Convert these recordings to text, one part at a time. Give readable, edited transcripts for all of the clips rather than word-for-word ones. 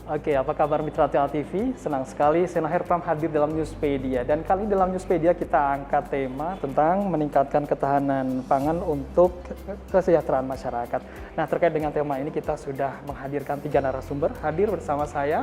Oke, apa kabar Mitra TA TV? Senang sekali saya Nahir Pram hadir dalam Newspedia. Dan kali ini dalam Newspedia kita angkat tema tentang meningkatkan ketahanan pangan untuk kesejahteraan masyarakat. Nah, terkait dengan tema ini kita sudah menghadirkan 3 narasumber hadir bersama saya.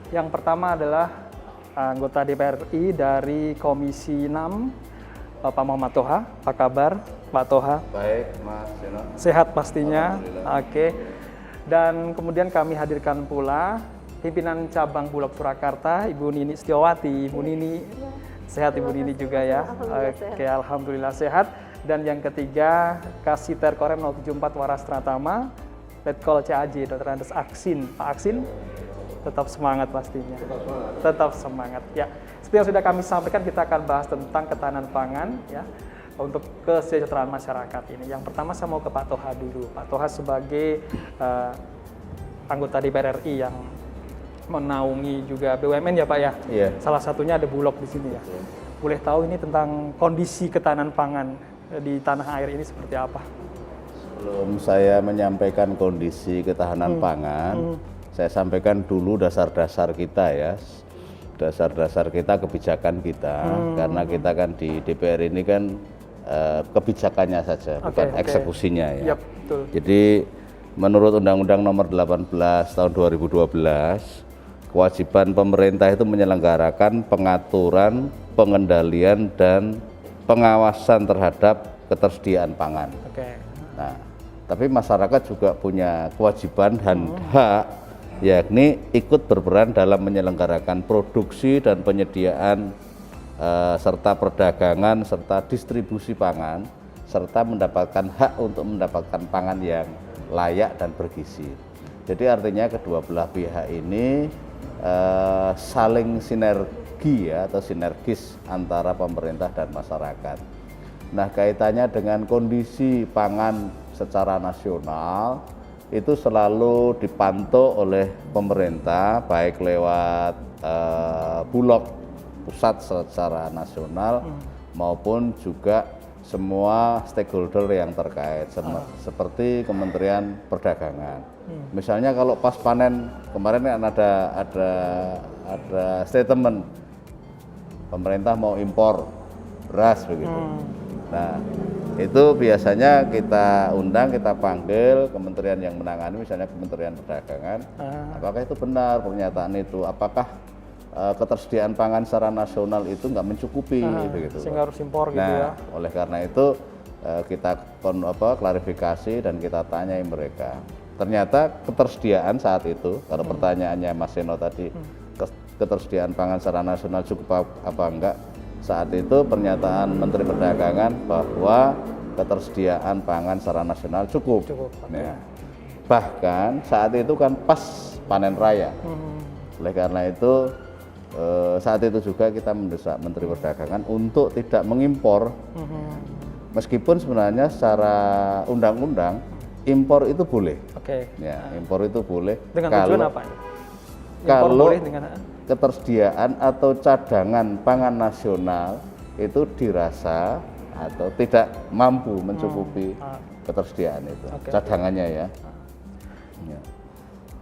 Yang pertama adalah anggota DPR RI dari Komisi 6, Bapak Muhammad Toha. Apa kabar, Pak Toha? Baik, Mas Seno. Sehat pastinya. Oke. Dan kemudian kami hadirkan pula pimpinan cabang Bulog Surakarta, Ibu Nini Setiawati. Ibu Nini, sehat Ibu Nini juga ya? Oke, alhamdulillah sehat. Dan yang ketiga, Kasiter Korem 074 Waras Tratama, Letkol CAJ, Dr. Andes Aksin. Pak Aksin, tetap semangat pastinya. Tetap semangat. Ya, seperti yang sudah kami sampaikan, kita akan bahas tentang ketahanan pangan ya, untuk kesejahteraan masyarakat ini. Yang pertama saya mau ke Pak Toha dulu. Pak Toha sebagai anggota DPR RI yang menaungi juga BUMN ya Pak ya. Iya. Salah satunya ada Bulog di sini ya. Boleh tahu ini tentang kondisi ketahanan pangan di tanah air ini seperti apa? Sebelum saya menyampaikan kondisi ketahanan pangan, saya sampaikan dulu dasar-dasar kita ya. Dasar-dasar kita, kebijakan kita. Karena kita kan di DPR ini kan kebijakannya saja, bukan eksekusinya ya. Yap, betul. Jadi menurut Undang-Undang Nomor 18 Tahun 2012, kewajiban pemerintah itu menyelenggarakan pengaturan, pengendalian dan pengawasan terhadap ketersediaan pangan. Oke. Nah, tapi masyarakat juga punya kewajiban dan hak, yakni ikut berperan dalam menyelenggarakan produksi dan penyediaan serta perdagangan serta distribusi pangan, serta mendapatkan hak untuk mendapatkan pangan yang layak dan bergizi. Jadi artinya kedua belah pihak ini saling sinergi ya, atau sinergis antara pemerintah dan masyarakat. Nah, kaitannya dengan kondisi pangan secara nasional itu selalu dipantau oleh pemerintah, baik lewat Bulog pusat secara nasional maupun juga semua stakeholder yang terkait seperti Kementerian Perdagangan. Misalnya kalau pas panen kemarin kan ada statement pemerintah mau impor beras begitu. Nah, itu biasanya kita undang, kita panggil kementerian yang menangani, misalnya Kementerian Perdagangan. Apakah itu benar pernyataan itu? Apakah ketersediaan pangan secara nasional itu nggak mencukupi begitu, sehingga harus impor gitu ya. Oleh karena itu kita klarifikasi dan kita tanyai mereka. Ternyata ketersediaan saat itu, kalau pertanyaannya Mas Seno tadi, ketersediaan pangan secara nasional cukup apa enggak, saat itu pernyataan Menteri Perdagangan bahwa ketersediaan pangan secara nasional cukup. Ya. Bahkan saat itu kan pas panen raya. Oleh karena itu saat itu juga kita mendesak Menteri Perdagangan untuk tidak mengimpor, meskipun sebenarnya secara undang-undang impor itu boleh. Ya, impor itu boleh. Dengan tujuan apa? Kalau ketersediaan atau cadangan pangan nasional itu dirasa atau tidak mampu mencukupi ketersediaan itu, cadangannya ya.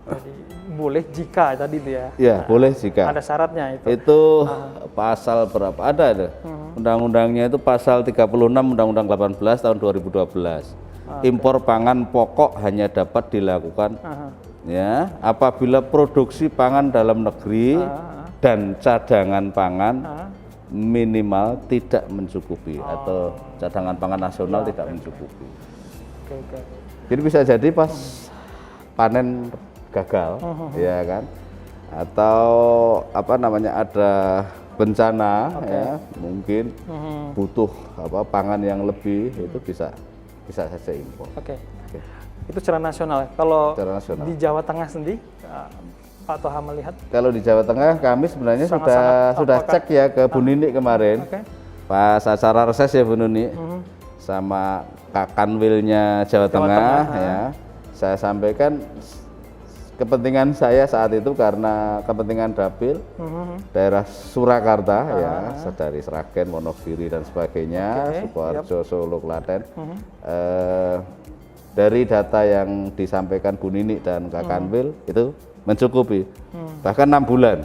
Jadi boleh jika tadi itu ya. Ya, boleh jika. Ada syaratnya itu. Itu pasal berapa? Ada. Undang-undangnya itu pasal 36 Undang-Undang 18 tahun 2012. Impor pangan pokok hanya dapat dilakukan ya apabila produksi pangan dalam negeri dan cadangan pangan minimal tidak mencukupi atau cadangan pangan nasional tidak mencukupi. Jadi bisa jadi pas panen gagal, ya kan, atau apa namanya ada bencana, ya mungkin butuh pangan yang lebih, itu bisa saja impor. Itu secara nasional. Kalau nasional. Di Jawa Tengah sendiri, Pak Toha melihat? Kalau di Jawa Tengah kami sebenarnya sudah cek ya ke Bu Nini kemarin, pas acara reses ya Bu Nini, sama Kakanwilnya Jawa Tengah. Ya, saya sampaikan kepentingan saya saat itu karena kepentingan dapil daerah Surakarta ya, dari Sragen, Wonogiri dan sebagainya, Sukoharjo, Solo, Klaten. dari data yang disampaikan Bu Nini dan Kak Kanwil itu mencukupi. Bahkan 6 bulan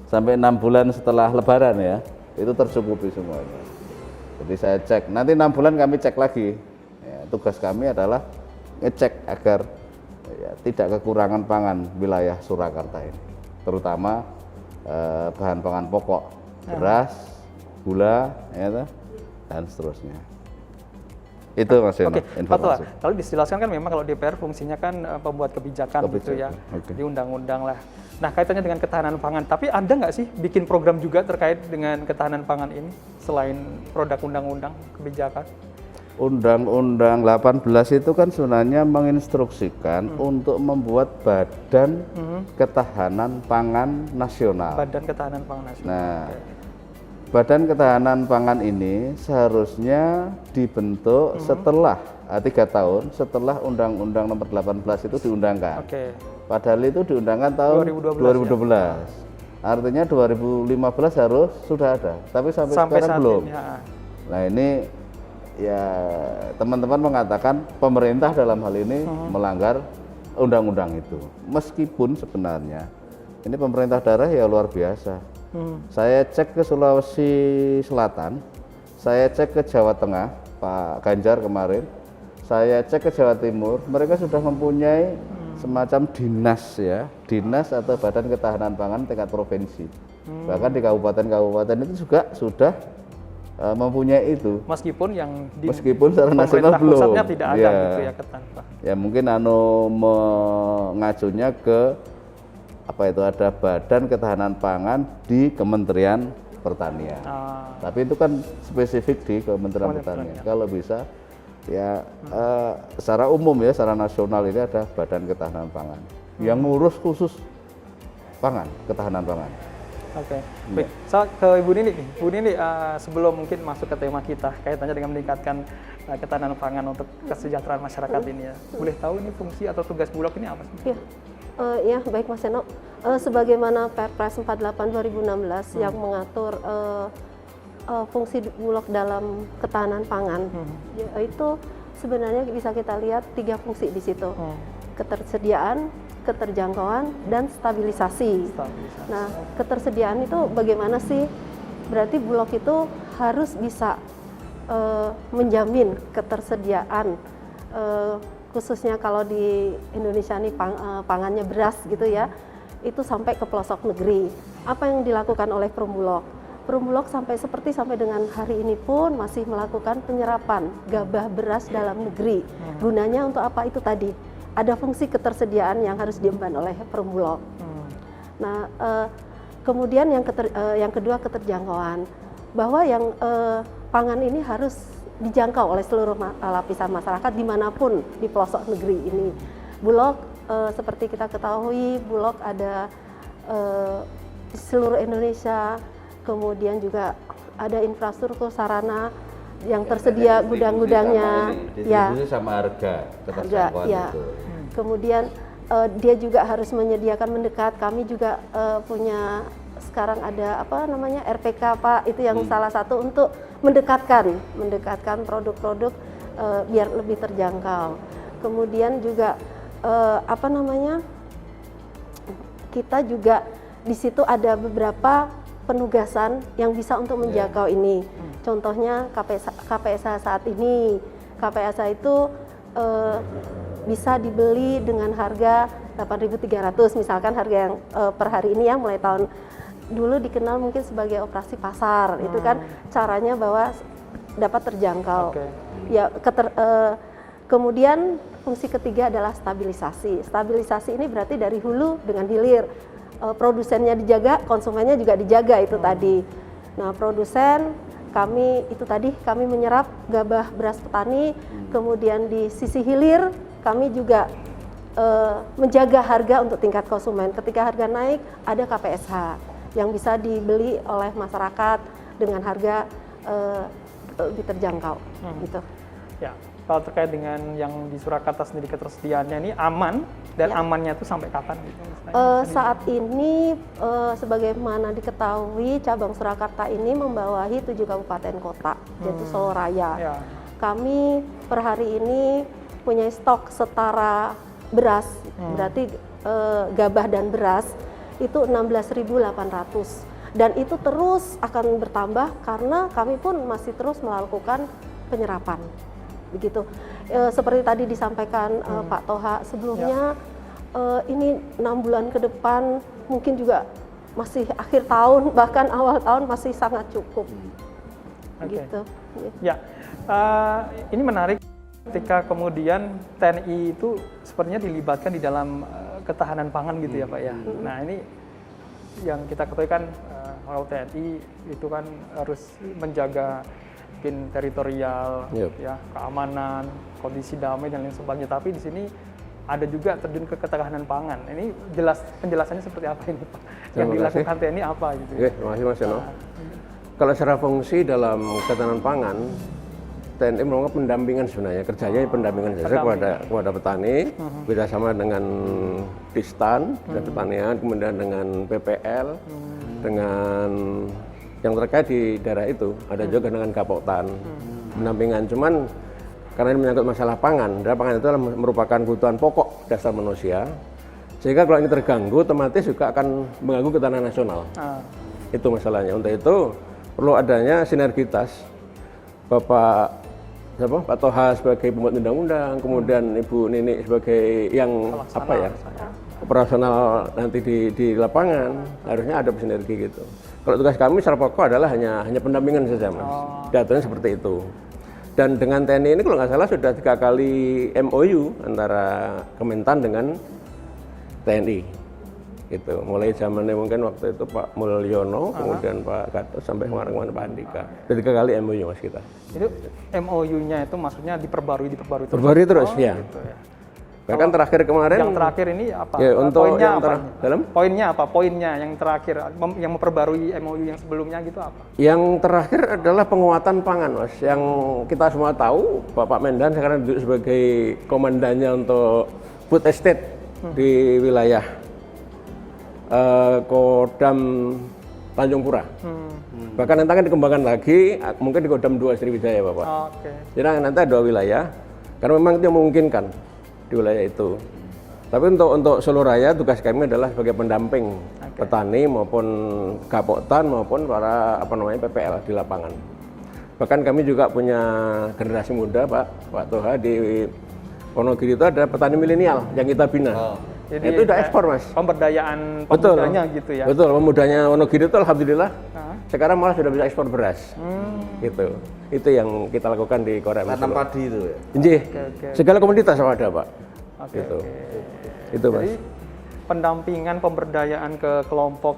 sampai 6 bulan setelah Lebaran ya, itu tercukupi semuanya. Jadi saya cek, nanti 6 bulan kami cek lagi. Ya, tugas kami adalah ngecek agar ya, tidak kekurangan pangan wilayah Surakarta ini, terutama bahan pangan pokok, beras, gula, ya, dan seterusnya. Itu Mas Yono, informasi. Kalau dijelaskan kan memang kalau DPR fungsinya kan pembuat kebijakan gitu ya, di undang-undang lah. Nah kaitannya dengan ketahanan pangan, tapi ada nggak sih bikin program juga terkait dengan ketahanan pangan ini selain produk undang-undang kebijakan? Undang-Undang 18 itu kan sebenarnya menginstruksikan untuk membuat Badan Ketahanan Pangan Nasional. Badan Ketahanan Pangan Nasional. Nah, Badan Ketahanan Pangan ini seharusnya dibentuk setelah 3 tahun setelah Undang-Undang Nomor 18 itu diundangkan. Padahal itu diundangkan tahun 2012. Ya? Artinya 2015 harus sudah ada, tapi sampai sekarang belum. Ini, nah ini ya teman-teman mengatakan pemerintah dalam hal ini melanggar undang-undang itu. Meskipun sebenarnya ini pemerintah daerah ya luar biasa. Saya cek ke Sulawesi Selatan, saya cek ke Jawa Tengah, Pak Ganjar kemarin, saya cek ke Jawa Timur, mereka sudah mempunyai semacam dinas ya, dinas atau Badan Ketahanan Pangan tingkat provinsi. Bahkan di kabupaten-kabupaten itu juga sudah mempunyai itu. Meskipun secara nasional belum. Pusatnya tidak ada gitu ya ketanpa. Ya mungkin mengacunya ke apa itu ada Badan Ketahanan Pangan di Kementerian Pertanian. Tapi itu kan spesifik di Kementerian Pertanian. Kalau bisa ya secara umum ya, secara nasional ini ada Badan Ketahanan Pangan yang ngurus khusus pangan, ketahanan pangan. Baik. Saya ke Ibu Nini. Bu Nini, sebelum mungkin masuk ke tema kita kaitannya dengan meningkatkan ketahanan pangan untuk kesejahteraan masyarakat ini ya, boleh tahu ini fungsi atau tugas Bulog ini apa sih? Ya, baik Mas Seno. Sebagaimana Perpres 48 2016 yang mengatur fungsi Bulog dalam ketahanan pangan, itu sebenarnya bisa kita lihat 3 fungsi di situ. Ketersediaan, keterjangkauan, dan stabilisasi. Nah, ketersediaan itu bagaimana sih? Berarti Bulog itu harus bisa menjamin ketersediaan, khususnya kalau di Indonesia ini pangannya beras gitu ya, itu sampai ke pelosok negeri. Apa yang dilakukan oleh Perumbulog? Perumbulog sampai dengan hari ini pun masih melakukan penyerapan gabah beras dalam negeri. Gunanya untuk apa itu tadi? Ada fungsi ketersediaan yang harus diemban oleh Perumbulog. Nah, kemudian yang kedua keterjangkauan, bahwa yang pangan ini harus dijangkau oleh seluruh lapisan masyarakat dimanapun di pelosok negeri ini. Bulog seperti kita ketahui, Bulog ada di seluruh Indonesia, kemudian juga ada infrastruktur sarana yang tersedia gudang-gudangnya, ya. Sama harga keterjangkauan itu. Kemudian dia juga harus menyediakan mendekat. Kami juga punya sekarang ada apa namanya RPK Pak, itu yang salah satu untuk mendekatkan produk-produk biar lebih terjangkau. Kemudian juga apa namanya, kita juga di situ ada beberapa penugasan yang bisa untuk menjangkau ini. Contohnya KPSH saat ini, KPSH itu bisa dibeli dengan harga 8.300 misalkan harga yang per hari ini ya, mulai tahun dulu dikenal mungkin sebagai operasi pasar. Itu kan caranya bahwa dapat terjangkau. Ya, kemudian fungsi ketiga adalah stabilisasi. Stabilisasi ini berarti dari hulu dengan hilir. Produsennya dijaga, konsumennya juga dijaga itu tadi. Nah, produsen kami menyerap gabah beras petani, kemudian di sisi hilir kami juga menjaga harga untuk tingkat konsumen. Ketika harga naik, ada KPSH yang bisa dibeli oleh masyarakat dengan harga lebih terjangkau. Gitu. Ya, kalau terkait dengan yang di Surakarta sendiri ketersediaannya ini aman, dan amannya itu sampai kapan gitu? Saat ini sebagaimana diketahui cabang Surakarta ini membawahi 7 kabupaten kota, yaitu Solo Raya. Kami per hari ini mempunyai stok setara beras, berarti gabah dan beras itu 16.800, dan itu terus akan bertambah karena kami pun masih terus melakukan penyerapan. Begitu. Seperti tadi disampaikan Pak Toha sebelumnya, ini 6 bulan ke depan mungkin juga masih akhir tahun bahkan awal tahun masih sangat cukup. Gitu. Ya, ini menarik ketika kemudian TNI itu sepertinya dilibatkan di dalam ketahanan pangan gitu ya Pak ya. Nah ini yang kita ketahui kan kalau TNI itu kan harus menjaga mungkin teritorial, ya, keamanan, kondisi damai dan lain sebagainya. Tapi di sini ada juga terjun ke ketahanan pangan. Ini penjelasannya seperti apa ini Pak? Yang dilakukan TNI apa gitu? Oke, terima kasih Mas Yono. Kalau secara fungsi dalam ketahanan pangan, TNI melakukan pendampingan sebenarnya, kerjanya pendampingan saja kepada petani, bersama dengan Distan dan Pertanian, kemudian dengan PPL, dengan yang terkait di daerah itu, ada juga dengan Gapoktan, pendampingan. Cuman karena ini menyangkut masalah pangan, dan pangan itu merupakan kebutuhan pokok dasar manusia, sehingga kalau ini terganggu, otomatis juga akan mengganggu ketahanan nasional. Itu masalahnya. Untuk itu perlu adanya sinergitas. Pak Toha sebagai pembuat undang-undang, kemudian Ibu Nini sebagai yang operasional nanti di lapangan, harusnya ada sinergi gitu. Kalau tugas kami secara pokok adalah hanya pendampingan saja Mas. Diaturnya seperti itu. Dan dengan TNI ini kalau nggak salah sudah 3 kali MOU antara Kementan dengan TNI. Gitu. Mulai zamannya mungkin waktu itu Pak Mulyono, kemudian Pak Gatot sampai kemarin Pak Andika. Sudah 3 kali MOU Mas kita. Itu MOU-nya itu maksudnya diperbarui terus. Perbarui terus ya. Gitu ya. Bahkan terakhir kemarin yang terakhir ini apa? Ya, untuk poinnya yang apa? Dalam? Poinnya apa? Poinnya yang terakhir yang memperbarui MOU yang sebelumnya gitu apa? Yang terakhir adalah penguatan pangan Mas. Yang kita semua tahu Bapak Mendan sekarang duduk sebagai komandannya untuk food estate di wilayah Kodam Tanjung Pura. Bahkan nanti akan dikembangkan lagi, mungkin di Kodam 2 Sriwijaya Bapak. Jadi nanti ada 2 wilayah, karena memang itu memungkinkan di wilayah itu. Tapi untuk Solo Raya tugas kami adalah sebagai pendamping petani maupun Gapoktan maupun para PPL di lapangan. Bahkan kami juga punya generasi muda Pak Toha di Wonogiri itu ada petani milenial yang kita bina. Jadi itu udah ekspor Mas. Pemberdayaan pemudanya gitu ya. Betul, pemudanya Wonogiri itu alhamdulillah sekarang malah sudah bisa ekspor beras. Gitu. Itu yang kita lakukan di Korea. Tanam padi itu ya. Nggih. Segala komoditas ada Pak. Gitu. Itu Mas. Jadi pendampingan pemberdayaan ke kelompok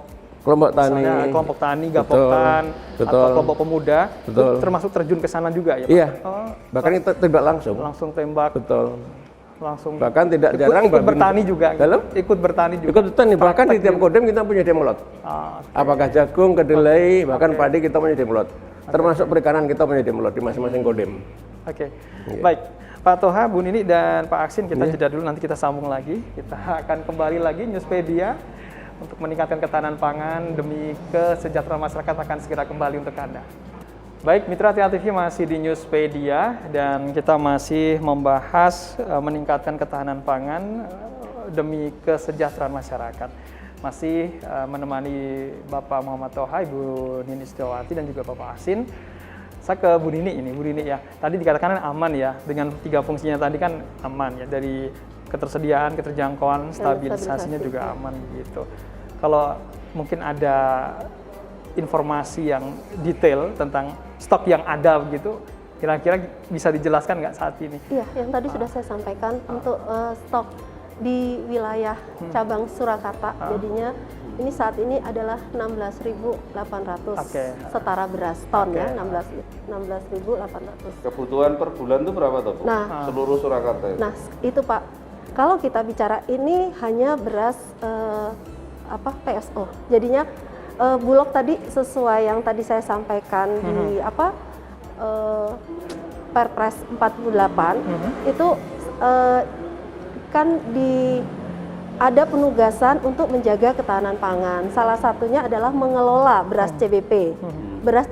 tani, kelompok tani, Gapoktan, atau kelompok pemuda, itu termasuk terjun ke sana juga ya Pak? Iya. Bahkan itu tembak langsung. Langsung tembak. Betul. Langsung. Bahkan tidak jarang ikut bertani juga. Ikut bertani juga. Ikut bertani. Bahkan di tiap kodam kita punya demolot. Apakah jagung, kedelai, bahkan padi kita punya demolot. Termasuk perikanan kita punya demolot di masing-masing kodam. Baik. Pak Toha, Bu Nini, dan Pak Aksin, kita jeda dulu, nanti kita sambung lagi. Kita akan kembali lagi Newspedia untuk meningkatkan ketahanan pangan demi kesejahteraan masyarakat akan segera kembali untuk Anda. Baik, Mitra Tia TV masih di Newspedia dan kita masih membahas meningkatkan ketahanan pangan demi kesejahteraan masyarakat. Masih menemani Bapak Muhammad Toha, Ibu Nini Setiawati dan juga Bapak Aksin. Saya ke Bu Nini ini, Bu Nini ya. Tadi dikatakan aman ya, dengan 3 fungsinya tadi kan aman ya, dari ketersediaan, keterjangkauan, stabilisasinya juga aman gitu. Kalau mungkin ada informasi yang detail tentang stok yang ada begitu, kira-kira bisa dijelaskan nggak saat ini? Iya, yang tadi sudah saya sampaikan untuk stok di wilayah cabang Surakarta, jadinya ini saat ini adalah 16.800 setara beras ton ya, 16.800. Kebutuhan per bulan itu berapa tuh? Nah, seluruh Surakarta itu? Nah, itu Pak. Kalau kita bicara ini hanya beras PSO. Jadinya Bulog tadi sesuai yang tadi saya sampaikan di Perpres 48 itu kan ada penugasan untuk menjaga ketahanan pangan. Salah satunya adalah mengelola beras CBP. beras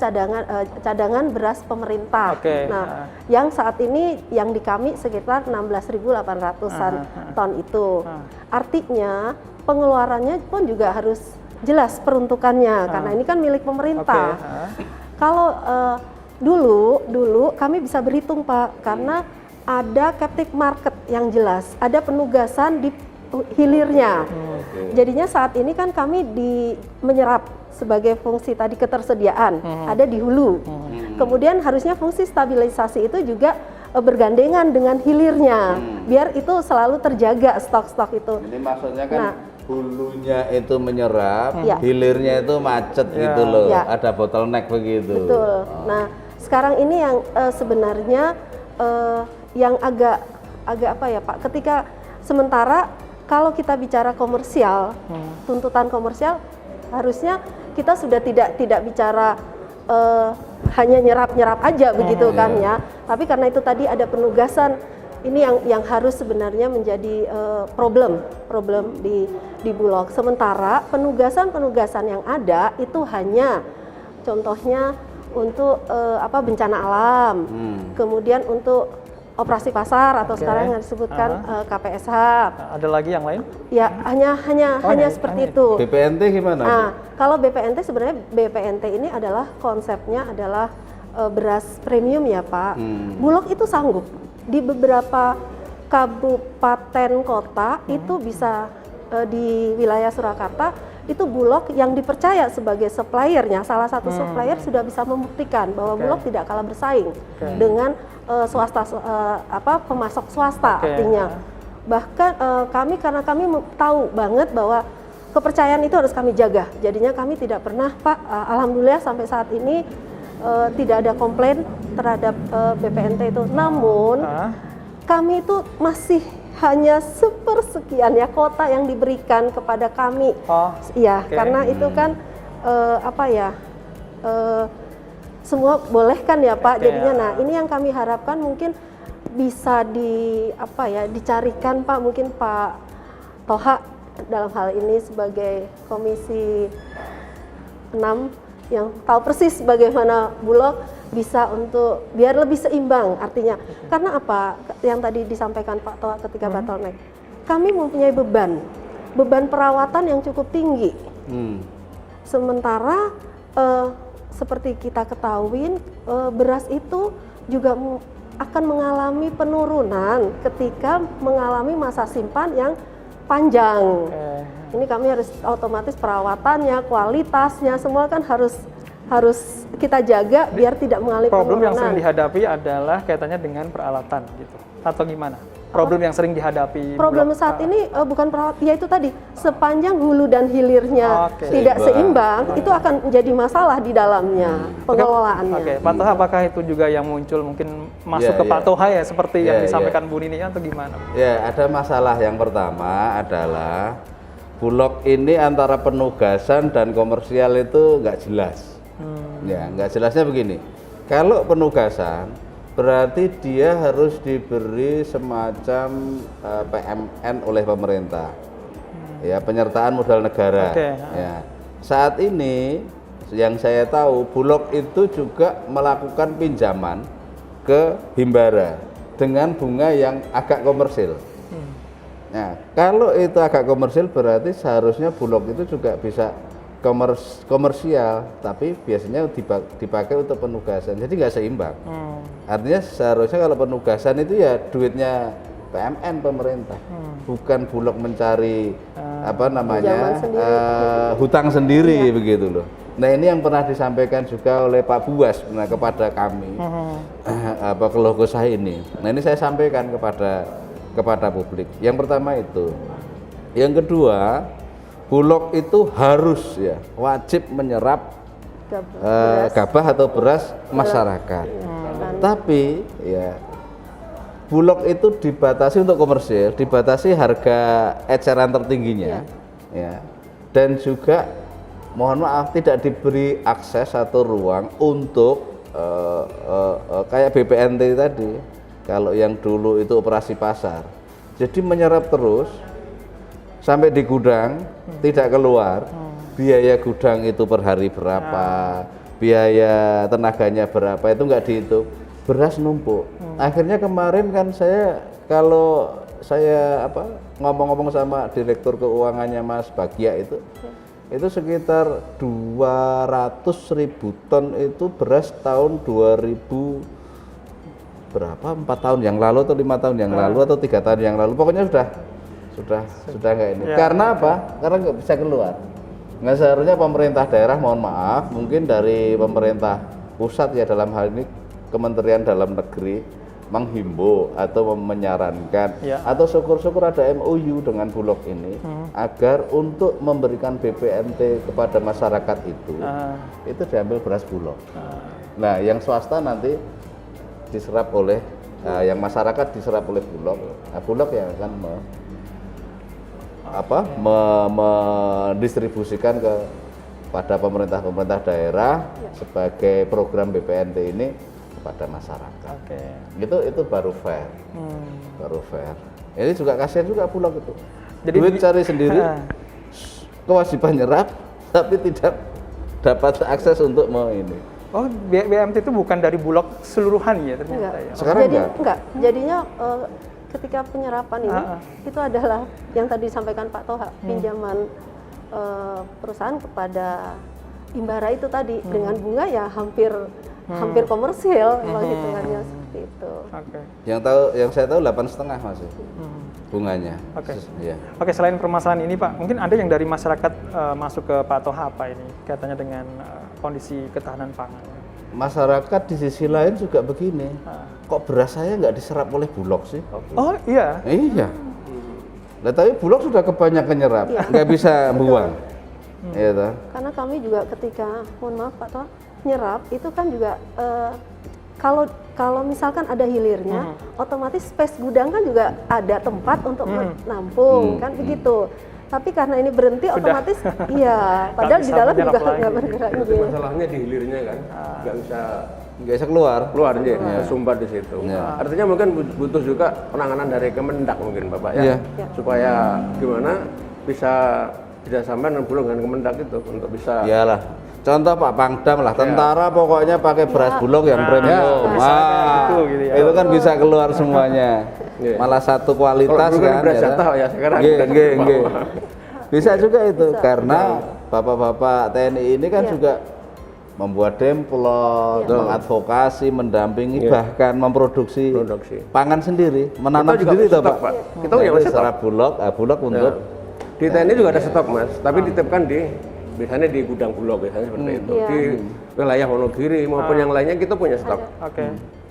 cadangan beras pemerintah. Oke. Nah, yang saat ini yang di kami sekitar 16.800-an ton itu. Artinya pengeluarannya pun juga harus jelas peruntukannya karena ini kan milik pemerintah. Kalau dulu kami bisa berhitung Pak, karena ada captive market yang jelas, ada penugasan di hilirnya. Jadinya saat ini kan kami menyerap sebagai fungsi tadi ketersediaan, ada di hulu. Kemudian harusnya fungsi stabilisasi itu juga bergandengan dengan hilirnya, biar itu selalu terjaga stok-stok itu. Ini maksudnya kan hulunya itu menyerap, hilirnya itu macet gitu loh, ada bottleneck begitu. Betul. Nah, sekarang ini yang sebenarnya yang agak apa ya Pak, ketika sementara kalau kita bicara komersial, tuntutan komersial harusnya kita sudah tidak bicara hanya nyerap aja begitu kan ya. Tapi karena itu tadi ada penugasan, ini yang harus sebenarnya menjadi problem di Bulog. Sementara penugasan yang ada itu hanya contohnya untuk bencana alam, kemudian untuk operasi pasar atau sekarang yang disebutkan KPSH. Ada lagi yang lain? Ya, hanya seperti itu. BPNT gimana? Nah, kalau BPNT sebenarnya BPNT ini adalah konsepnya adalah beras premium ya Pak. Bulog itu sanggup di beberapa kabupaten kota itu bisa di wilayah Surakarta itu Bulog yang dipercaya sebagai suppliernya, salah satu supplier sudah bisa membuktikan bahwa Bulog tidak kalah bersaing dengan swasta, pemasok swasta artinya. Bahkan karena kami tahu banget bahwa kepercayaan itu harus kami jaga. Jadinya kami tidak pernah Pak, alhamdulillah sampai saat ini tidak ada komplain terhadap BPNT itu. Namun kami itu masih hanya sepersekian ya kota yang diberikan kepada kami. Karena itu kan semua boleh kan ya Pak. Jadinya nah ini yang kami harapkan mungkin bisa dicarikan Pak, mungkin Pak Toha dalam hal ini sebagai Komisi 6 yang tahu persis bagaimana Bulog bisa untuk biar lebih seimbang artinya. Karena apa yang tadi disampaikan Pak Toha ketika bottleneck, kami mempunyai beban perawatan yang cukup tinggi. Sementara seperti kita ketahui beras itu juga akan mengalami penurunan ketika mengalami masa simpan yang panjang. Ini kami harus otomatis perawatannya, kualitasnya semua kan harus kita jaga biar tidak mengalami problem penurunan. yang sering dihadapi adalah kaitannya dengan peralatan gitu atau gimana? Problem yang sering dihadapi problem saat ini bukan perawat, ya itu tadi sepanjang hulu dan hilirnya tidak seimbang itu akan menjadi masalah di dalamnya pengelolaannya. Pak Toha, apakah itu juga yang muncul mungkin masuk ke Pak Toha ya seperti yang disampaikan Bu Nini atau gimana? Ya, ada masalah yang pertama adalah Bulog ini antara penugasan dan komersial itu nggak jelas. Ya, nggak jelasnya begini. Kalau penugasan berarti dia harus diberi semacam PMN oleh pemerintah, ya penyertaan modal negara. Ya, saat ini yang saya tahu Bulog itu juga melakukan pinjaman ke Himbara dengan bunga yang agak komersil. Nah, kalau itu agak komersil berarti seharusnya Bulog itu juga bisa komersial, tapi biasanya dipakai untuk penugasan, jadi nggak seimbang. Artinya seharusnya kalau penugasan itu ya duitnya PMN pemerintah, bukan Bulog mencari hutang sendiri begitu loh. Nah ini yang pernah disampaikan juga oleh Pak Buas kepada kami, keluh kesah ini. Nah ini saya sampaikan kepada publik. Yang pertama itu, yang kedua, Bulog itu harus wajib menyerap gabah atau beras masyarakat. Tapi Bulog itu dibatasi untuk komersil, dibatasi harga eceran tertingginya, dan juga mohon maaf tidak diberi akses atau ruang untuk kayak BPNT tadi. Kalau yang dulu itu operasi pasar, jadi menyerap terus sampai di gudang tidak keluar, biaya gudang itu per hari berapa, biaya tenaganya berapa itu nggak dihitung, beras numpuk. Akhirnya kemarin kan kalau saya ngomong-ngomong sama direktur keuangannya Mas Bagia itu sekitar 200.000 ton itu beras tahun 2000 berapa 4 tahun yang lalu atau 5 tahun yang lalu atau 3 tahun yang lalu, pokoknya sudah nggak ini. Karena apa? Karena nggak bisa keluar. Nggak, seharusnya pemerintah daerah, mohon maaf, mungkin dari pemerintah pusat ya dalam hal ini Kementerian Dalam Negeri menghimbau atau menyarankan atau syukur-syukur ada MOU dengan Bulog ini agar untuk memberikan BPNT kepada masyarakat itu diambil beras Bulog. Nah, yang swasta nanti diserap oleh yang masyarakat diserap oleh Bulog. Nah, Bulog yang akan mendistribusikan kepada pemerintah daerah sebagai program BPNT ini kepada masyarakat. Itu baru fair. Baru fair. Ini juga kasihan juga Bulog itu. Jadi duit cari sendiri, kewajiban nyerap, tapi tidak dapat akses untuk ini. Oh, BMT itu bukan dari Bulog seluruhan ya ternyata ya. Sekarang enggak. Jadinya ketika penyerapan ini itu adalah yang tadi disampaikan Pak Toha, pinjaman perusahaan kepada Imbara itu tadi dengan bunga ya hampir komersil memang hitungannya seperti itu. Yang saya tahu 8,5 Mas bunganya. Oke, selain permasalahan ini Pak, mungkin ada yang dari masyarakat masuk ke Pak Toha apa ini katanya dengan kondisi ketahanan pangan. Masyarakat di sisi lain juga begini, kok beras saya nggak diserap oleh Bulog sih? Oh iya? Iya. Nah, tapi Bulog sudah kebanyakan nyerap, nggak bisa buang. Iya. Karena kami juga ketika, mohon maaf Pak Toha, nyerap itu kan juga kalau misalkan ada hilirnya, otomatis space gudang kan juga ada tempat untuk menampung kan begitu. Tapi karena ini berhenti otomatis padahal di dalam juga nggak bergerak. Masalahnya di hilirnya kan nggak bisa keluar sumber di situ. Artinya mungkin butuh juga penanganan dari Kemendak mungkin Bapak supaya gimana bisa kerjasama dengan Bulog dengan Kemendak itu untuk bisa. Iyalah. Contoh Pak Pangdam lah, tentara pokoknya pakai beras Bulog yang premium. Itu kan bisa keluar semuanya. Malah satu kualitas kan. Sekarang Bisa juga itu karena bapak-bapak TNI ini kan juga membuat demplot, mengadvokasi, mendampingi, bahkan memproduksi pangan sendiri, menanam sendiri toh Pak. Kita punya secara Bulog untuk di TNI juga ada stok Mas, tapi dititipkan biasanya di gudang Bulog biasanya seperti itu. Di wilayah Wonogiri maupun yang lainnya kita punya stok.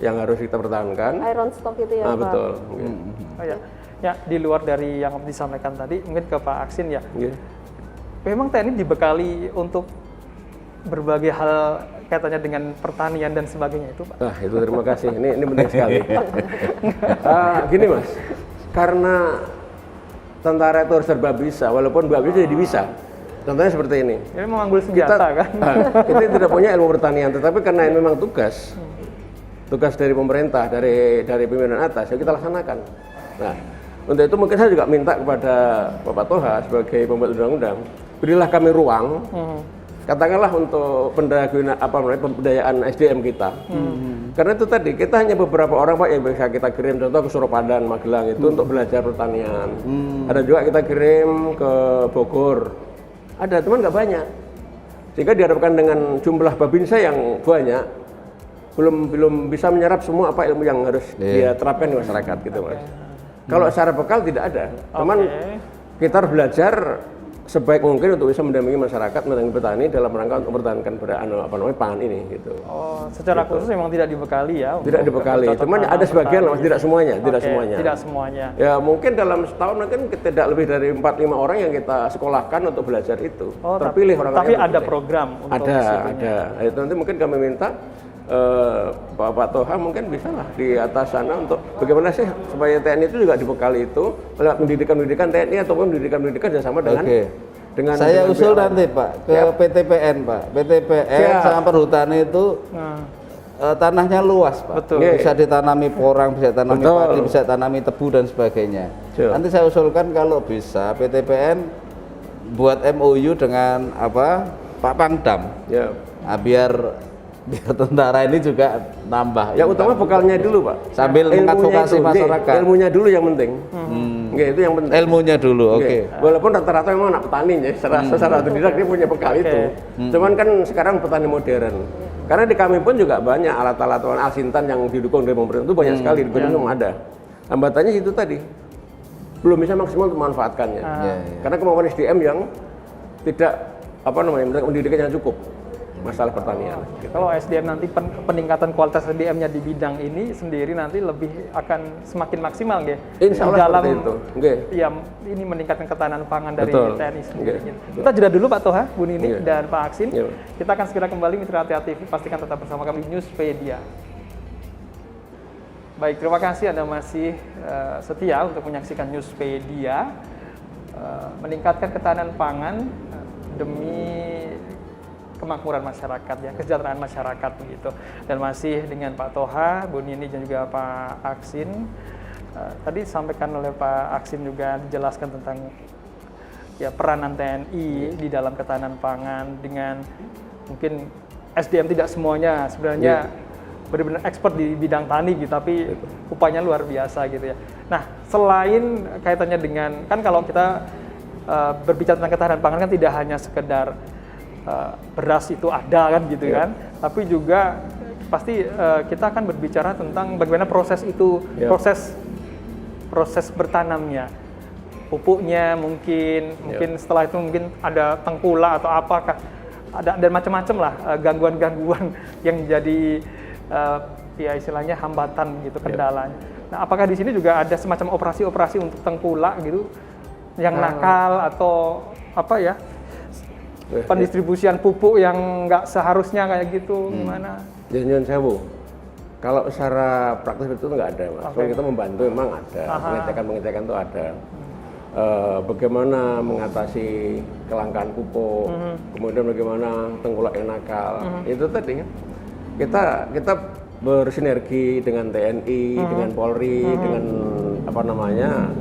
Yang harus kita pertahankan. Iron stock itu ya Pak. Betul. Ya, di luar dari yang disampaikan tadi, mungkin ke Pak Aksin ya. Memang TNI dibekali untuk berbagai hal kaitannya dengan pertanian dan sebagainya itu, Pak. Itu terima kasih. Ini penting sekali. Gini Mas, karena tentara itu harus serba bisa, walaupun nggak bisa jadi bisa. Contohnya seperti ini. Ini mengambil senjata kan? Kita tidak punya ilmu pertanian, tetapi karena ini memang tugas dari pemerintah, dari pimpinan atas, ya kita laksanakan. Nah, untuk itu mungkin saya juga minta kepada Bapak Toha sebagai pembuat undang-undang, berilah kami ruang, katakanlah untuk pemberdayaan SDM kita. Karena itu tadi kita hanya beberapa orang Pak yang bisa kita kirim, contoh ke Suropadan, Magelang itu untuk belajar pertanian. Ada juga kita kirim ke Bogor. Ada, teman nggak banyak. Sehingga diharapkan dengan jumlah babinsa yang banyak, belum bisa menyerap semua apa ilmu yang harus dia terapkan di masyarakat gitu Mas. Kalau secara bekal tidak ada, cuman kita harus belajar sebaik mungkin untuk bisa mendampingi masyarakat, mendampingi petani dalam rangka untuk mempertahankan pangan ini gitu. Secara khusus memang tidak dibekali ya? Tidak dibekali, cuman ada sebagian Mas, tidak semuanya, Tidak semuanya. Ya mungkin dalam setahun mungkin tidak lebih dari 4-5 orang yang kita sekolahkan untuk belajar itu. Terpilih orang-orang. Tapi ada program untuk ada. Itu nanti mungkin kami minta Pak Toha mungkin bisa lah di atas sana untuk bagaimana sih supaya TNI itu juga dibekali itu lewat pendidikan TNI ataupun pendidikan sama dengan saya usul nanti Pak ke PTPN Pak. PTPN sama perhutani itu tanahnya luas Pak. Bisa ditanami porang, bisa ditanami padi, bisa ditanami tebu dan sebagainya. Nanti saya usulkan kalau bisa PTPN buat MOU dengan Pak Pangdam. Ya. Biar tentara ini juga nambah. Yang utama bekalnya dulu, Pak. Sambil Ilmunya mengadvokasi itu, masyarakat. Ilmunya dulu yang penting. Nggih, itu yang penting. Ilmunya dulu, oke. Walaupun rata-rata memang anak petani ya, secara otodidak dia punya bekal itu. Cuman kan sekarang petani modern. Karena di kami pun juga banyak alat-alat Alsintan yang didukung dari pemerintah itu banyak sekali, di gunung memang ada. Hambatannya itu tadi, belum bisa maksimal untuk memanfaatkannya. Karena kemampuan SDM yang tidak pendidikan yang cukup. Masalah pertanian. Kalau SDM nanti peningkatan kualitas SDM-nya di bidang ini sendiri nanti lebih akan semakin maksimal, nggih. Insya Allah dalam seperti itu. Nggih. Ya, ini meningkatkan ketahanan pangan dari Betul. TNI sendiri. Nggih. Kita jeda dulu Pak Toha, Bu Nini Nggih. dan Pak Aksin. Nggih. Kita akan segera kembali Mitra Hati TV. Pastikan tetap bersama kami di Newspedia. Baik, terima kasih Anda masih setia untuk menyaksikan Newspedia. Meningkatkan ketahanan pangan demi kemakmuran masyarakat, ya, kesejahteraan masyarakat begitu. Dan masih dengan Pak Toha, Bu Nini dan juga Pak Aksin. Tadi disampaikan oleh Pak Aksin juga dijelaskan tentang ya peranan TNI di dalam ketahanan pangan dengan mungkin SDM tidak semuanya sebenarnya benar-benar expert di bidang tani gitu, tapi upahnya luar biasa gitu ya. Nah, selain kaitannya dengan kan kalau kita berbicara tentang ketahanan pangan kan tidak hanya sekedar beras itu ada kan gitu kan, tapi juga pasti kita akan berbicara tentang bagaimana proses itu, proses bertanamnya, pupuknya mungkin setelah itu mungkin ada tengkulak atau apakah ada dan macam-macam lah gangguan-gangguan yang jadi ya istilahnya hambatan gitu, kendalanya. Nah, apakah di sini juga ada semacam operasi-operasi untuk tengkulak gitu yang nakal atau apa ya? Pendistribusian pupuk yang nggak seharusnya kayak gitu, gimana? Jangan sewu. Kalau secara praktis itu nggak ada, Mas. Kalau kita membantu memang ada, pengecekan itu ada. Bagaimana mengatasi kelangkaan pupuk, kemudian bagaimana tengkulak yang nakal, itu tadi kita bersinergi dengan TNI, dengan Polri, dengan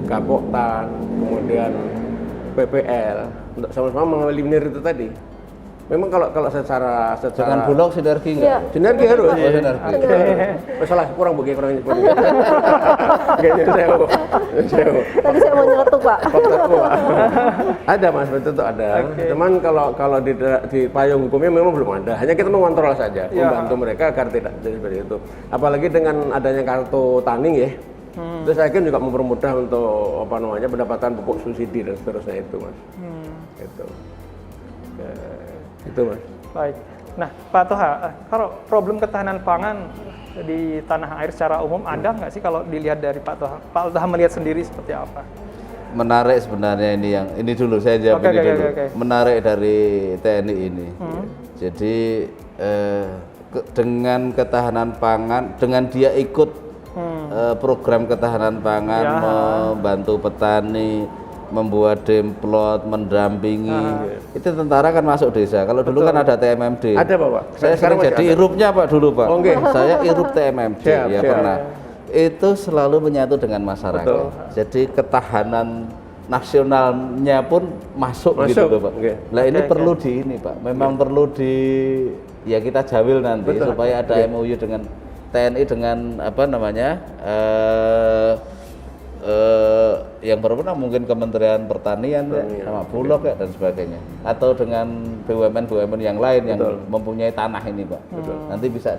Gapoktan, kemudian PPL untuk sama-sama mengeliminir itu tadi. Memang kalau secara Dengan Bulog sinergi nggak? sinergi harus. Oh, sinergi. Masalah kurang Kayaknya saya. Tadi saya mau nyeletuk, Pak. Ada, Mas, betul itu ada. Cuman kalau di payung hukumnya memang belum ada. Hanya kita mengontrol saja, membantu mereka agar tidak jadi seperti itu. Apalagi dengan adanya kartu tani ya. Itu saya kira juga mempermudah untuk pendapatan pupuk subsidi dan seterusnya itu, Mas. Itu, Mas. Baik. Nah, Pak Toha, kalau problem ketahanan pangan di tanah air secara umum ada nggak sih kalau dilihat dari Pak Toha? Pak Toha melihat sendiri seperti apa? Menarik sebenarnya ini dulu saya jawab ini dulu. Menarik dari TNI ini. Jadi dengan ketahanan pangan, dengan dia ikut program ketahanan pangan, membantu petani, membuat demplot, mendampingi. Itu tentara kan masuk desa. Kalau dulu kan ada TMMD. Ada, Pak. Saya sering jadi irupnya Pak dulu, Pak. Saya irup TMMD ya pernah. Itu selalu menyatu dengan masyarakat. Jadi ketahanan nasionalnya pun masuk gitu Pak. Nah, ini perlu di ini, Pak. Memang perlu ya kita jawil nanti supaya ada MOU dengan TNI dengan yang berwenang mungkin Kementerian Pertanian sama Bulog dan sebagainya, atau dengan BUMN yang lain yang mempunyai tanah ini, Pak. Nanti bisa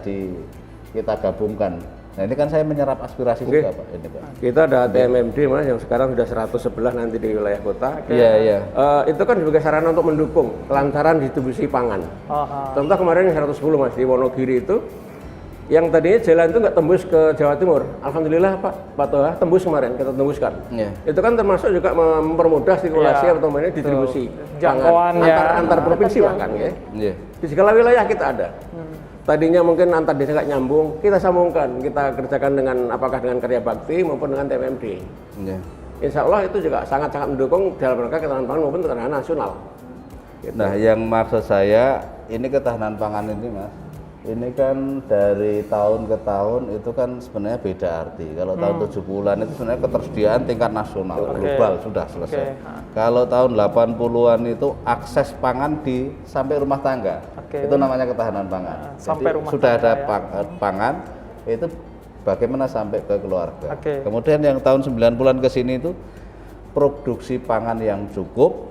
kita gabungkan. Nah, ini kan saya menyerap aspirasi juga, Pak. Ini, Pak. Kita ada TMMD, Mas, yang sekarang sudah 111 nanti di wilayah kota. Iya. Itu kan juga sarana untuk mendukung kelancaran distribusi pangan. Contoh kemarin yang 110, Mas, di Wonogiri itu, yang tadinya jalan itu nggak tembus ke Jawa Timur. Alhamdulillah Pak Toha tembus kemarin, kita tembuskan. Itu kan termasuk juga mempermudah sirkulasi atau distribusi jangkauan antar provinsi bahkan ya. Di segala wilayah kita ada. Tadinya mungkin antar desa nggak nyambung, kita sambungkan, kita kerjakan dengan apakah dengan karya bakti maupun dengan TMMD. Insya Allah itu juga sangat-sangat mendukung dalam rangka ketahanan pangan maupun ketahanan nasional. Nah, yang maksud saya ini ketahanan pangan ini, Mas, ini kan dari tahun ke tahun itu kan sebenarnya beda arti. Kalau tahun 70-an itu sebenarnya ketersediaan tingkat nasional, global sudah selesai. Kalau tahun 80-an itu akses pangan sampai rumah tangga. Itu namanya ketahanan pangan. Sampai Jadi rumah sudah tangga, ada pangan itu bagaimana sampai ke keluarga. Kemudian yang tahun 90-an ke sini itu produksi pangan yang cukup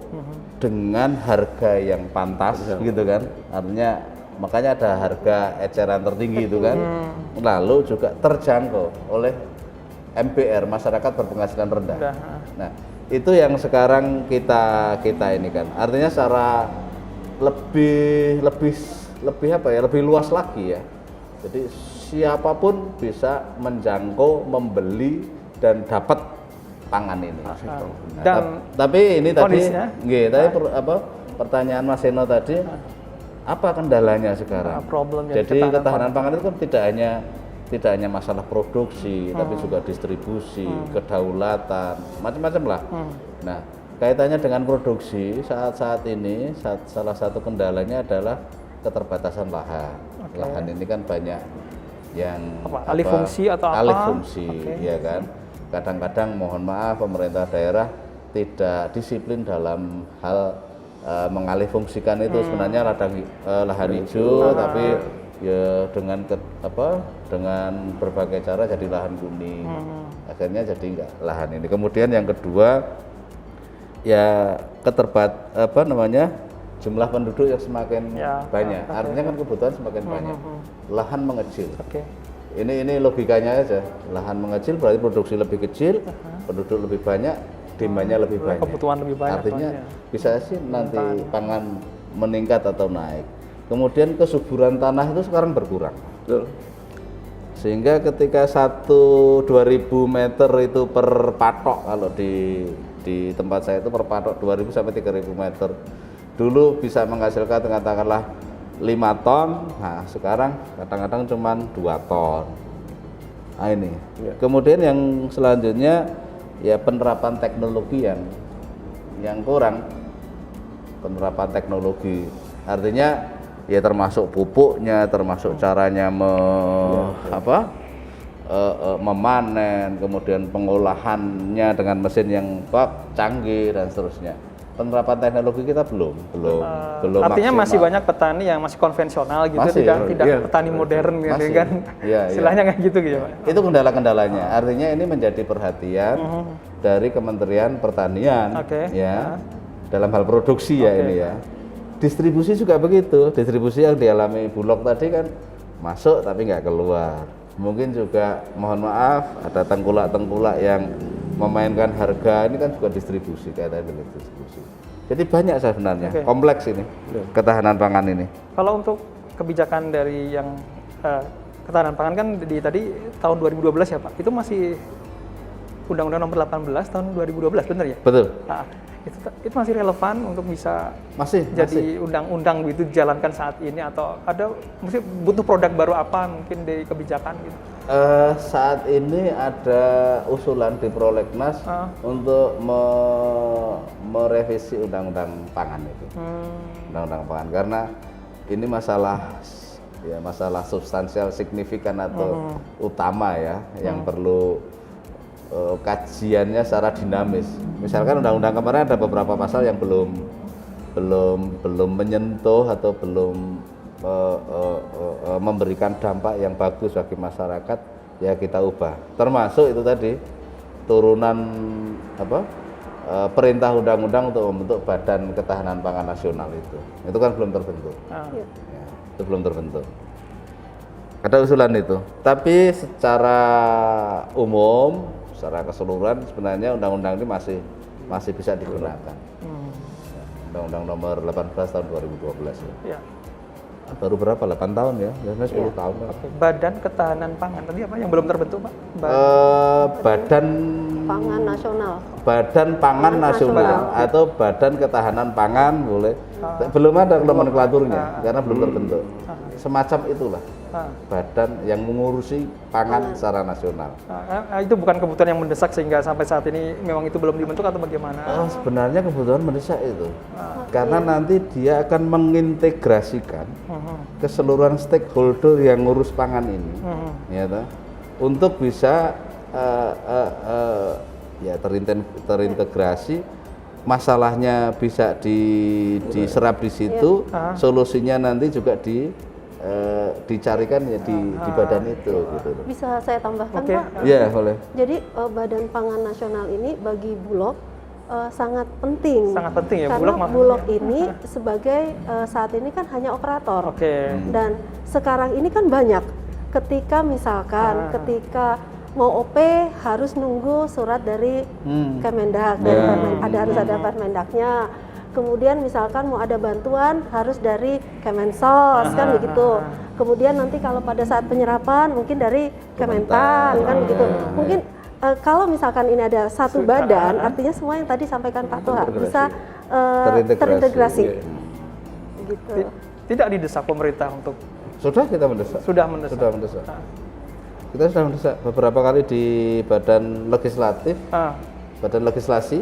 dengan harga yang pantas gitu kan. Artinya makanya ada harga eceran tertinggi itu kan, lalu juga terjangkau oleh MPR, masyarakat berpenghasilan rendah. Nah, itu yang sekarang kita ini kan, artinya secara lebih luas lagi ya. Jadi siapapun bisa menjangkau, membeli dan dapat pangan ini. Dan tapi ini tadi, pertanyaan Mas Seno tadi. Apa kendalanya sekarang? Jadi ketahanan pangan itu kan tidak hanya masalah produksi, tapi juga distribusi, kedaulatan, macam-macam lah. Nah, kaitannya dengan produksi saat ini salah satu kendalanya adalah keterbatasan lahan. Lahan ini kan banyak yang alih fungsi atau apa? Alih fungsi, ya kan. Kadang-kadang mohon maaf pemerintah daerah tidak disiplin dalam hal mengalih fungsikan itu sebenarnya lahan hijau, tapi ya dengan berbagai cara jadi lahan kuning. Akhirnya jadi enggak lahan ini. Kemudian yang kedua ya jumlah penduduk yang semakin banyak. Artinya kan kebutuhan semakin banyak. Lahan mengecil. Ini logikanya aja. Lahan mengecil berarti produksi lebih kecil, penduduk lebih banyak, demandnya lebih banyak, kebutuhan lebih banyak. Artinya bisa sih nanti pangan meningkat atau naik. Kemudian kesuburan tanah itu sekarang berkurang. Sehingga ketika 1-2 ribu meter itu per patok, kalau di tempat saya itu per patok 2.000 sampai 3.000 meter. Dulu bisa menghasilkan katakanlah 5 ton, nah sekarang kadang-kadang cuma 2 ton. Nah ini. Kemudian yang selanjutnya ya penerapan teknologi yang kurang, penerapan teknologi artinya ya termasuk pupuknya, termasuk caranya memanen, kemudian pengolahannya dengan mesin yang canggih dan seterusnya. Penerapan teknologi kita belum artinya maksimal. masih banyak petani yang masih konvensional gitu, tidak petani modern gitu kan. Istilahnya kayak gitu ya, Pak. Itu kendala-kendalanya. Artinya ini menjadi perhatian dari Kementerian Pertanian dalam hal produksi ini ya. Distribusi juga begitu. Distribusi yang dialami Bulog tadi kan masuk tapi nggak keluar. Mungkin juga mohon maaf ada tengkulak-tengkulak yang memainkan harga, ini kan juga distribusi, kayak tadi distribusi. Jadi banyak sebenarnya, kompleks ini ketahanan pangan ini. Kalau untuk kebijakan dari yang ketahanan pangan kan tadi tahun 2012 ya Pak, itu masih Undang-Undang Nomor 18 tahun 2012, benar ya? Betul. Nah, itu masih relevan untuk bisa masih undang-undang gitu dijalankan saat ini, atau mesti butuh produk baru apa mungkin dari kebijakan gitu? Saat ini ada usulan di Prolegnas untuk merevisi undang-undang pangan itu, undang-undang pangan, karena ini masalah substansial signifikan atau utama ya, yang perlu kajiannya secara dinamis. Misalkan undang-undang kemarin ada beberapa pasal yang belum menyentuh atau belum memberikan dampak yang bagus bagi masyarakat, ya kita ubah. Termasuk itu tadi turunan perintah undang-undang untuk membentuk Badan Ketahanan Pangan Nasional itu kan belum terbentuk. Ya, itu belum terbentuk. Ada usulan itu, tapi secara umum, secara keseluruhan sebenarnya undang-undang ini masih bisa digunakan. Undang-Undang Nomor 18 tahun 2012 ya. Baru berapa? 8 tahun ya? Biasanya 10 tahun. Badan Ketahanan Pangan tadi apa yang belum terbentuk, Pak? Badan Pangan Nasional. Badan Pangan Nasional atau Badan Ketahanan Pangan boleh. Belum ada nomenklaturnya karena belum terbentuk. Semacam itulah badan yang mengurusi pangan secara nasional. Itu bukan kebutuhan yang mendesak sehingga sampai saat ini memang itu belum dibentuk atau bagaimana? Sebenarnya kebutuhan mendesak itu. Karena nanti dia akan mengintegrasikan keseluruhan stakeholder yang ngurus pangan ini. Ya, toh, untuk bisa ya terintegrasi, masalahnya bisa diserap di situ, solusinya nanti juga dicarikan ya di badan itu gitu. Bisa saya tambahkan, Pak? Iya, boleh. Jadi Badan Pangan Nasional ini bagi Bulog sangat penting. Sangat penting ya, karena Bulog ini sebagai saat ini kan hanya operator. Dan sekarang ini kan banyak. Ketika misalkan ketika mau OP harus nunggu surat dari Kemendak, harus ada Permendaknya. Kemudian misalkan mau ada bantuan harus dari Kemensos kan begitu. Kemudian nanti kalau pada saat penyerapan mungkin dari Kementan kan begitu. Mungkin kalau misalkan ini ada satu badan, artinya semua yang tadi sampaikan Pak Toha bisa terintegrasi. Gitu. Tidak didesak pemerintah untuk kita mendesak. Sudah mendesak. Kita sudah mendesak beberapa kali di badan legislatif. Badan legislasi,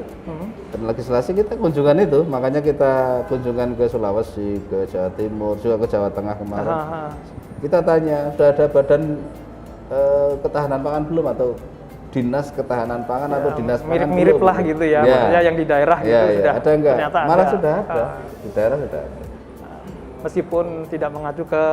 badan legislasi kita kunjungan itu, makanya kita kunjungan ke Sulawesi, ke Jawa Timur, juga ke Jawa Tengah kemarin. Kita tanya, sudah ada badan ketahanan pangan belum atau dinas ketahanan pangan atau dinas pangan mirip-mirip lah gitu ya, maksudnya yang di daerah gitu sudah ada enggak? Malah ada. Sudah ada, di daerah sudah ada. Meskipun tidak mengacu ke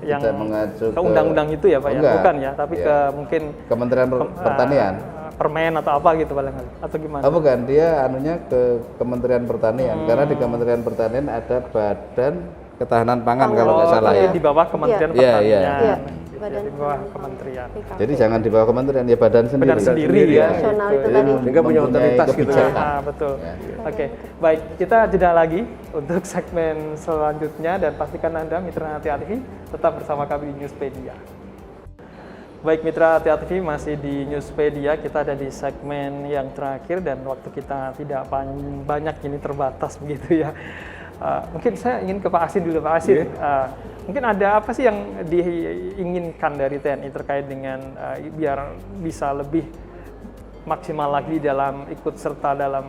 yang mengacu ke undang-undang itu ya Pak ya, bukan ya, tapi ke mungkin Kementerian Pertanian. Permen atau apa gitu paling atau gimana? Bukan, dia anunya ke Kementerian Pertanian karena di Kementerian Pertanian ada Badan Ketahanan Pangan kalau nggak salah ya. Di bawah Kementerian Pertanian. Di bawah kementerian. Jadi jangan di bawah kementerian, ya badan sendiri. Badan sendiri ya. Nasional itu tadi. Sehingga punya otoritas gitu ya. Betul. Oke, baik, kita jeda lagi untuk segmen selanjutnya dan pastikan Anda mitra Tia TV tetap bersama kami di Newspedia. Baik mitra Tia TV, masih di Newspedia, kita ada di segmen yang terakhir dan waktu kita tidak banyak, ini terbatas begitu ya. Mungkin saya ingin ke Pak Asin dulu, Pak Asin. Mungkin ada apa sih yang diinginkan dari TNI terkait dengan biar bisa lebih maksimal lagi dalam ikut serta dalam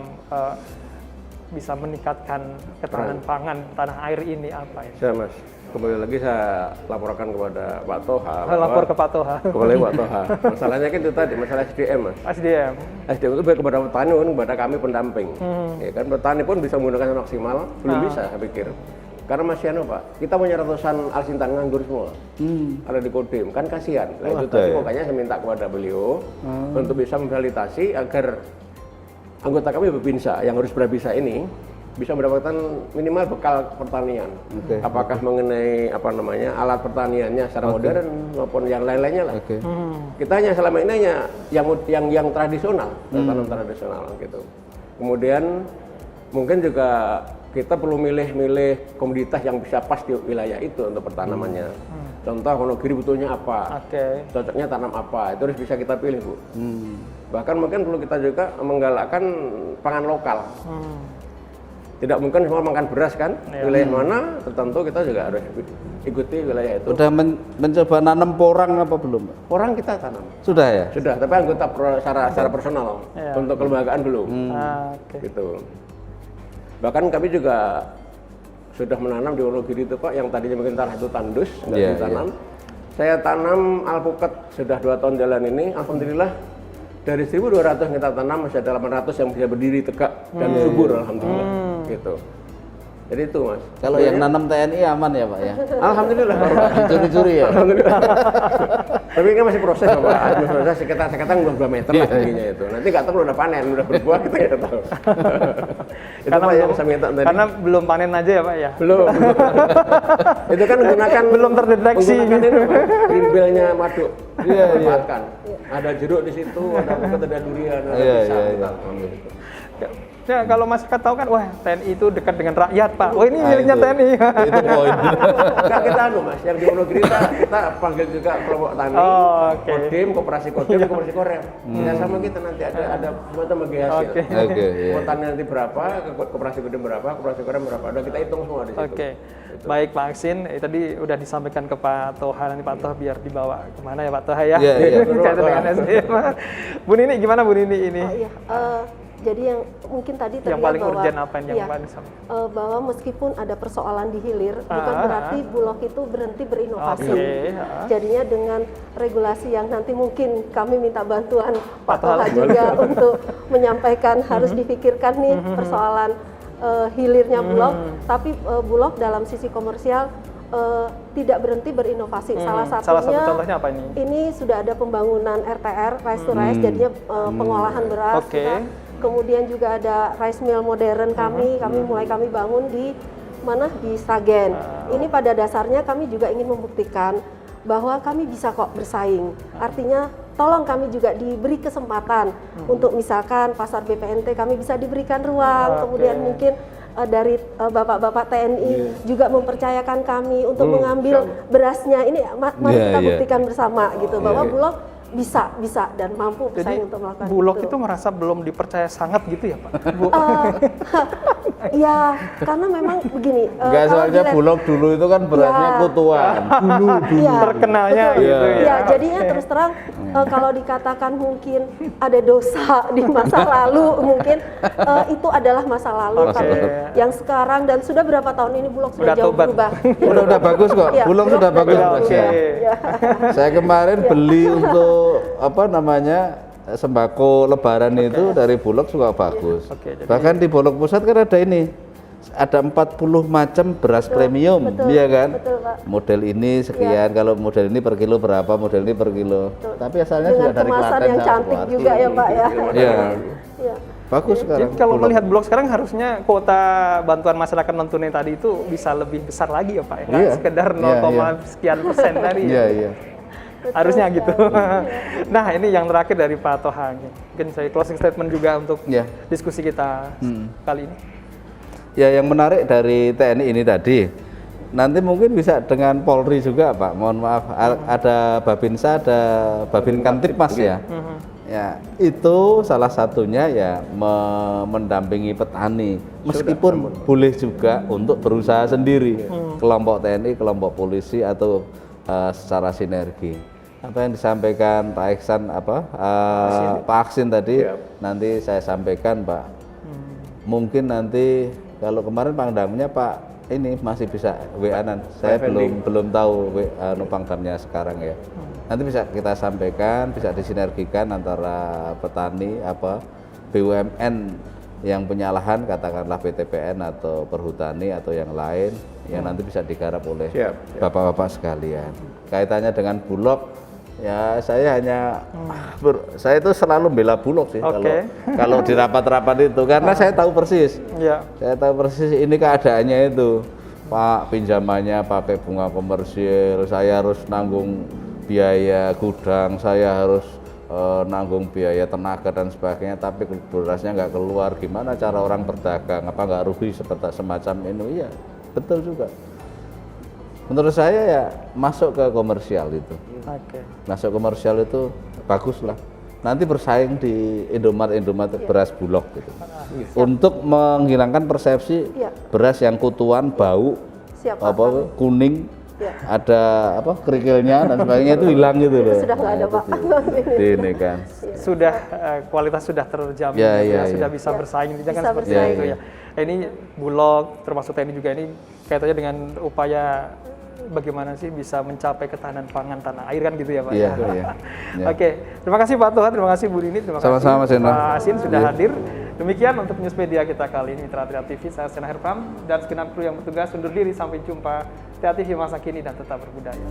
bisa meningkatkan ketahanan pangan tanah air ini apa ya? Saya Mas, kembali lagi saya laporkan kepada Pak Toha. Lapor ke Pak Toha. Kembali Pak Toha. Masalahnya kan itu tadi, masalah SDM Mas. SDM. SDM itu baik kepada petani pun kepada kami pendamping. Ya kan petani pun bisa menggunakan maksimal, belum bisa saya pikir. Karena masih Pak, kita punya ratusan alsintan nganggur semua. Ada di Kodim, kan kasihan. Nah itu tadi makanya saya minta kepada beliau untuk bisa memfasilitasi agar anggota kami Bepinsa yang harus bisa ini bisa mendapatkan minimal bekal pertanian. Apakah mengenai alat pertaniannya secara modern maupun yang lain-lainnya lah. Kita hanya selama ini hanya yang tradisional, tanam tradisional gitu. Kemudian mungkin juga kita perlu milih komoditas yang bisa pas di wilayah itu untuk pertanamannya. Contoh Wonogiri butuhnya apa, cocoknya tanam apa, itu harus bisa kita pilih Bu. Bahkan mungkin perlu kita juga menggalakkan pangan lokal. Tidak mungkin semua makan beras kan, wilayah mana tertentu kita juga harus ikuti wilayah itu. Udah mencoba nanam porang apa belum? Porang kita tanam. Sudah ya? Sudah, tapi anggota secara personal, untuk kelembagaan belum. Gitu. Bahkan kami juga sudah menanam di Wonogiri itu Pak, yang tadinya mungkin tanah itu tandus, nggak ditanam. Saya tanam alpukat sudah 2 tahun jalan ini, alhamdulillah dari 1.200 yang kita tanam masih ada 800 yang bisa berdiri tegak dan subur, alhamdulillah. Gitu. Jadi itu Mas. Kalau yang nanam TNI aman ya Pak ya? Alhamdulillah. Curi-curi ya? Alhamdulillah. Tapi kan masih proses Pak. Proses sekitar 2 meter lah tingginya itu. Nanti nggak tahu udah panen, udah berbuah kita nggak tahu. Itu Pak yang saya minta tadi. Karena belum panen aja ya Pak ya? Belum. Itu kan menggunakan belum terdeteksi. Green Bell-nya madu. Iya. Ada jeruk di situ, ada durian, ada pisang. Ya, kalau masyarakat tahu kan, wah TNI itu dekat dengan rakyat Pak. Oh ini Nah, miliknya itu. TNI. Itu poin. Enggak, kita Mas, yang di Wonogiri kita panggil juga kelompok tani, Oh, oke. Kodim, koperasi korem. Ya sama kita nanti ada semacam bagi hasil. Oke. Oke, iya. Mau tani nanti berapa, koperasi kodim berapa, koperasi korem berapa, udah kita hitung semua di situ. Oke, baik Pak Aksin. Tadi udah disampaikan ke Pak Toha, nanti Pak Toha biar dibawa kemana ya Pak Toha ya? Iya, iya. Kaitan dengan SDM. Bu Nini, gimana Bu Nini ini? Oh, iya. Jadi yang mungkin tadi Yang terlihat paling bahwa urgent apa yang iya, paling sama? bahwa meskipun ada persoalan di hilir, bukan berarti Bulog itu berhenti berinovasi. Oke, Jadinya dengan regulasi yang nanti mungkin kami minta bantuan Pak Toha juga untuk menyampaikan harus dipikirkan nih persoalan hilirnya Bulog, tapi Bulog dalam sisi komersial tidak berhenti berinovasi. Salah Salah satu satunya contohnya apa ini? ini sudah ada pembangunan RTR, rice to rice, jadinya pengolahan beras. Oke. Kemudian juga ada rice mill modern kami bangun di mana di Sragen. Ini pada dasarnya kami juga ingin membuktikan bahwa kami bisa kok bersaing. Artinya tolong kami juga diberi kesempatan untuk misalkan pasar BPNT kami bisa diberikan ruang, kemudian mungkin dari bapak-bapak TNI juga mempercayakan kami untuk mengambil berasnya. Ini mari kita buktikan bersama gitu bahwa Bulog bisa dan mampu bersaing untuk melakukan Bulog itu merasa belum dipercaya sangat gitu ya Pak? Bu? Ya, karena memang begini. Enggak, kalau soalnya dilihat- Bulog dulu itu kan berasnya Ya. kutuan. Iya, Terkenalnya betul. gitu ya. Ya, jadinya terus terang kalau dikatakan mungkin ada dosa di masa lalu, mungkin itu adalah masa lalu. Oke. Tapi yang sekarang dan sudah berapa tahun ini Bulog sudah Udah jauh tobat. berubah. Udah bagus kok. Iya, Bulog Bulog sudah bagus sudah berasnya. Oke. Saya kemarin beli untuk apa namanya sembako Lebaran itu dari Bulog juga bagus. Oke, jadi- Bahkan di Bulog Pusat kan ada ini, ada 40 macam beras premium, betul, iya kan? betul, Pak. Model ini sekian, kalau model ini per kilo berapa, model ini per kilo. Tapi asalnya Dengan sudah dari kemasan Klaten yang sama cantik Purwokerto. juga ya Pak ya. Iya, Iya. bagus Jadi sekarang. kalau Bulog. melihat Bulog sekarang harusnya kuota bantuan masyarakat non tunai tadi itu bisa lebih besar lagi ya Pak ya? Nggak Iya. sekedar Iya, 0, iya. sekian persen tadi. Iya, iya. Harusnya gitu. Nah ini yang terakhir dari Pak Toha. Mungkin saya closing statement juga untuk Iya. diskusi kita kali ini. Ya, yang menarik dari TNI ini tadi, nanti mungkin bisa dengan Polri juga, Pak. Mohon maaf, ada Babinsa, ada Babin Kamtipmas ya. Ya, itu salah satunya ya mendampingi petani. Meskipun boleh juga untuk berusaha sendiri, kelompok TNI, kelompok polisi atau secara sinergi. Apa yang disampaikan Pak Iksan Pak Aksin tadi, nanti saya sampaikan, Pak. Mungkin nanti kalau kemarin Pangdamnya Pak ini masih bisa WA-an. Saya belum tahu Pangdamnya sekarang ya. Nanti bisa kita sampaikan, bisa disinergikan antara petani BUMN yang punya lahan, katakanlah PTPN atau Perhutani atau yang lain, yang nanti bisa digarap oleh bapak-bapak sekalian. Kaitannya dengan Bulog, ya saya hanya saya itu selalu bela Bulog sih kalau di rapat-rapat itu, karena saya tahu persis. Iya. Saya tahu persis ini keadaannya itu. Pak, pinjamannya pakai bunga komersil, saya harus nanggung biaya gudang, saya harus nanggung biaya tenaga dan sebagainya, tapi berasnya nggak keluar. Gimana cara orang berdagang? Apa nggak rugi seperti semacam ini? Iya, betul juga. Menurut saya ya masuk ke komersial itu. Masuk komersial itu bagus lah. Nanti bersaing di Indomaret beras Bulog gitu. Untuk menghilangkan persepsi beras yang kutuan, bau, kuning, ada kerikilnya dan sebagainya itu hilang gitu loh. Sudah nggak ada Pak. Ini kan. Sudah kualitas sudah terjamin, sudah bisa bersaing, jangan seperti itu ya. Ini Bulog termasuk TNI juga ini kaitannya dengan upaya bagaimana sih bisa mencapai ketahanan pangan tanah air kan gitu ya Pak. Iya. Oke, terima kasih Pak Toha, terima kasih Bu Nini, terima Sama-sama, kasih Sena. Pak Asin sudah hadir. Demikian untuk News Media kita kali ini, Mitra Tria TV, saya Sena Herpam dan segenap kru yang bertugas undur diri, sampai jumpa. Tria TV masa kini dan tetap berbudaya.